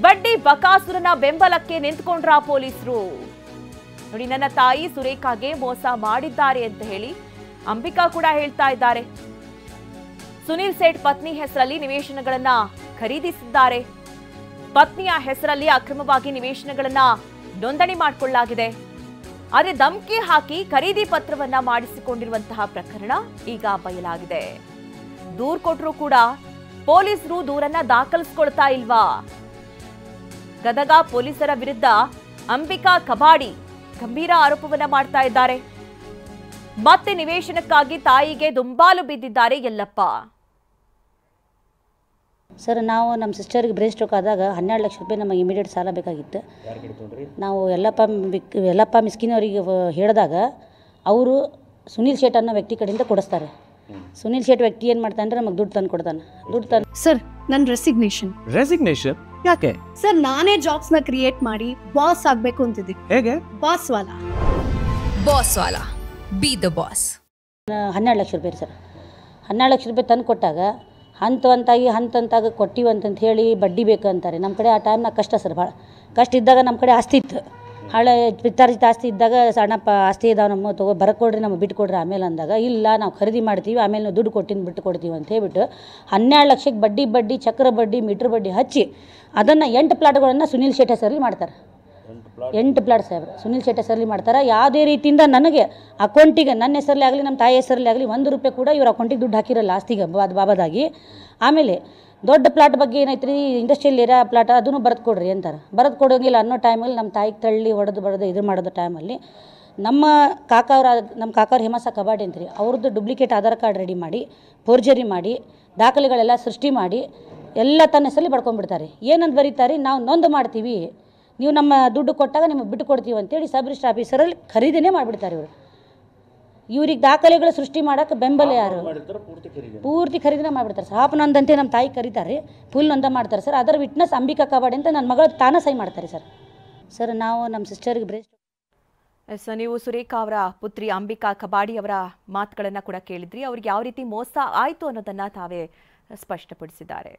ಬಡ್ಡಿ ಬಕಾಸುರನ ಬೆಂಬಲಕ್ಕೆ ನಿಂತ್ಕೊಂಡ್ರ ಪೊಲೀಸರು. ನೋಡಿ, ನನ್ನ ತಾಯಿ ಸುರೇಖಾಗೆ ಮೋಸ ಮಾಡಿದ್ದಾರೆ ಅಂತ ಹೇಳಿ ಅಂಬಿಕಾ ಕೂಡ ಹೇಳ್ತಾ ಇದ್ದಾರೆ. ಸುನಿಲ್ ಸೇಠ್ ಪತ್ನಿ ಹೆಸರಲ್ಲಿ ನಿವೇಶನಗಳನ್ನ ಖರೀದಿಸಿದ್ದಾರೆ. ಪತ್ನಿಯ ಹೆಸರಲ್ಲಿ ಅಕ್ರಮವಾಗಿ ನಿವೇಶನಗಳನ್ನ ನೋಂದಣಿ ಮಾಡಿಕೊಳ್ಳಲಾಗಿದೆ. ಆದರೆ ಧಮಕಿ ಹಾಕಿ ಖರೀದಿ ಪತ್ರವನ್ನ ಮಾಡಿಸಿಕೊಂಡಿರುವಂತಹ ಪ್ರಕರಣ ಈಗ ಬಯಲಾಗಿದೆ. ದೂರು ಕೊಟ್ಟರೂ ಕೂಡ ಪೊಲೀಸರು ದೂರನ್ನ ದಾಖಲಿಸಿಕೊಳ್ತಾ ಇಲ್ವಾ? ಗದಗ ಪೊಲೀಸರ ವಿರುದ್ಧ ಅಂಬಿಕಾ ಕಬಾಡಿ ಗಂಭೀರ ಆರೋಪವನ್ನ ಮಾಡ್ತಾ ಇದ್ದಾರೆ. ಮತ್ತೆ ನಿವೇಶನಕ್ಕಾಗಿ ತಾಯಿಗೆ ದುಂಬಾಲು ಬಿದ್ದಿದ್ದಾರೆ ಯಲ್ಲಪ್ಪ. ಸರ್, ನಾವು ನಮ್ಮ ಸಿಸ್ಟರ್ಗೆ ಬ್ರೈನ್ ಸ್ಟ್ರೋಕ್ ಆದಾಗ 12 ಲಕ್ಷ ರೂಪಾಯಿ ನಮಗೆ ಇಮಿಡಿಯೇಟ್ ಸಾಲ ಬೇಕಾಗಿತ್ತು. ನಾವು ಯಲ್ಲಪ್ಪ ಮಿಸ್ಕಿನ್ ಅವರಿಗೆ ಹೇಳಿದಾಗ ಅವರು ಸುನಿಲ್ ಶೇಟ್ ಅನ್ನೋ ವ್ಯಕ್ತಿ ಕಡೆಯಿಂದ ಕೊಡಿಸ್ತಾರೆ. ಸುನಿಲ್ ಶೇಟ್ ವ್ಯಕ್ತಿ ಏನು ಮಾಡ್ತಾನೆ, ನಮಗೆ ದುಡ್ಡು ತಂದು ಕೊಡ್ತಾನೆ. ಸರ್, ನನ್ನ ರೆಸಿಗ್ನೇಷನ್ ಯಾಕೆ ಸರ್? ನಾನೇ ಜಾಬ್ಸ್ನ ಕ್ರಿಯೇಟ್ ಮಾಡಿ ಬಾಸ್ ಆಗಬೇಕು ಅಂತಿದ್ದೀನಿ. ಹೇಗೆ? Boss Vala B the boss. 12 lakh ರೂಪಾಯಿ ಸರ್. 12 ಲಕ್ಷ ರೂಪಾಯಿ ತಂದು ಕೊಟ್ಟಾಗ ಹಂತಂತಾಗಿ ಕೊಟ್ಟಿವಿ ಅಂತಂತ ಹೇಳಿ ಬಡ್ಡಿ ಬೇಕು ಅಂತಾರೆ. ನಮ್ಮ ಕಡೆ ಆ ಟೈಮ್ನಾಗ ಕಷ್ಟ ಸರ್, ಭಾಳ ಕಷ್ಟ ಇದ್ದಾಗ ನಮ್ಮ ಕಡೆ ಆಸ್ತಿ ಇತ್ತು. ಹಳೆ ಪಿತ್ತಾರ್ಜಿತ ಆಸ್ತಿ ಇದ್ದಾಗ ಸಣ್ಣಪ್ಪ ಆಸ್ತಿ ಇದಾವೆ ನಮ್ಮ ಬರ್ಕೊಡ್ರಿ, ನಮಗೆ ಬಿಟ್ಟು ಕೊಡ್ರಿ ಆಮೇಲೆ ಅಂದಾಗ, ಇಲ್ಲ ನಾವು ಖರೀದಿ ಮಾಡ್ತೀವಿ ಆಮೇಲೆ ನಾವು ದುಡ್ಡು ಬಿಟ್ಟು ಕೊಡ್ತೀವಿ ಅಂತ ಹೇಳ್ಬಿಟ್ಟು 12 ಲಕ್ಷಕ್ಕೆ ಬಡ್ಡಿ ಚಕ್ರ ಬಡ್ಡಿ ಮೀಟ್ರ್ ಬಡ್ಡಿ ಹಚ್ಚಿ ಅದನ್ನು 8 ಪ್ಲಾಟ್ಗಳನ್ನು ಸುನಿಲ್ ಶೆಟ್ಟಿ ಹೆಸರಲ್ಲಿ ಮಾಡ್ತಾರೆ. 8 ಪ್ಲಾಟ್ ಸಾಹೇಬ್ರು ಸುನಿಲ್ ಶೆಟ್ಟಿ ಹೆಸರಲ್ಲಿ ಮಾಡ್ತಾರೆ. ಯಾವುದೇ ರೀತಿಯಿಂದ ನನಗೆ ಅಕೌಂಟಿಗೆ ನನ್ನ ಹೆಸರಲ್ಲಿ ಆಗಲಿ ನಮ್ಮ ತಾಯಿ ಹೆಸರಲ್ಲಿ ಆಗಲಿ 1 ರೂಪಾಯಿ ಕೂಡ ಇವ್ರ ಅಕೌಂಟಿಗೆ ದುಡ್ಡು ಹಾಕಿರಲ್ಲ ಆಸ್ತಿಗೆ ಬಾಬಾದಾಗಿ. ಆಮೇಲೆ ದೊಡ್ಡ ಪ್ಲಾಟ್ ಬಗ್ಗೆ ಏನೈತ್ರಿ, ಇಂಡಸ್ಟ್ರಿಯಲ್ ಏರಿಯಾ ಪ್ಲಾಟ್ ಅದನ್ನು ಬರೆದು ಕೊಡ್ರಿ ಅಂತಾರೆ. ಬರೆದು ಕೊಡೋಂಗಿಲ್ಲ ಅನ್ನೋ ಟೈಮಲ್ಲಿ ನಮ್ಮ ತಾಯಿಗೆ ತಳ್ಳಿ ಹೊಡೆದು ಇದು ಮಾಡೋದು ಟೈಮಲ್ಲಿ ನಮ್ಮ ಕಾಕವ್ರ ಹೇಮಸ ಕಬಾಡಿ ಅಂತ್ರಿ, ಅವ್ರದ್ದು ಡುಪ್ಲಿಕೇಟ್ ಆಧಾರ್ ಕಾರ್ಡ್ ರೆಡಿ ಮಾಡಿ ಫೋರ್ಜರಿ ಮಾಡಿ ದಾಖಲೆಗಳೆಲ್ಲ ಸೃಷ್ಟಿ ಮಾಡಿ ಎಲ್ಲ ತನ್ನ ಹೆಸರಲ್ಲಿ ಬಡ್ಕೊಂಡ್ಬಿಡ್ತಾರೆ. ಏನಂತ ಬರೀತಾರೆ, ನಾವು ನೊಂದು ಮಾಡ್ತೀವಿ, ನೀವು ನಮ್ಮ ದುಡ್ಡು ಕೊಟ್ಟಾಗ ನಿಮಗೆ ಬಿಟ್ಟು ಕೊಡ್ತೀವಿ ಅಂತೇಳಿ ಸಬ್ ರಿಜಿಸ್ಟ್ರ್ ಆಫೀಸರಲ್ಲಿ ಖರೀದಿನೇ ಮಾಡಿಬಿಡ್ತಾರೆ. ಇವ್ರಿಗೆ ದಾಖಲೆಗಳು ಸೃಷ್ಟಿ ಮಾಡೋಕ್ಕೆ ಬೆಂಬಲ ಯಾರು? ಪೂರ್ತಿ ಖರೀದಿನೇ ಮಾಡಿಬಿಡ್ತಾರೆ ಸರ್. ಹಾಫ್ ನೊಂದಂತೆ ನಮ್ಮ ತಾಯಿ ಕರೀತಾರೆ, ಫುಲ್ ನೊಂದ ಮಾಡ್ತಾರೆ ಸರ್. ಅದರ ವಿಟ್ನೆಸ್ ಅಂಬಿಕಾ ಕಬಾಡಿ ಅಂತ ನನ್ನ ಮಗಳು ತಾನೇ ಸಹಿ ಮಾಡ್ತಾರೆ ಸರ್. ನಾವು ನಮ್ಮ ಸಿಸ್ಟರ್ಗೆ ಬ್ರೇಸ್ಟ್ ನೀವು ಸುರೇಖಾ ಅವರ ಪುತ್ರಿ ಅಂಬಿಕಾ ಕಬಾಡಿ ಅವರ ಮಾತುಗಳನ್ನು ಕೂಡ ಕೇಳಿದ್ರಿ. ಅವ್ರಿಗೆ ಯಾವ ರೀತಿ ಮೋಸ ಆಯಿತು ಅನ್ನೋದನ್ನು ತಾವೇ ಸ್ಪಷ್ಟಪಡಿಸಿದ್ದಾರೆ.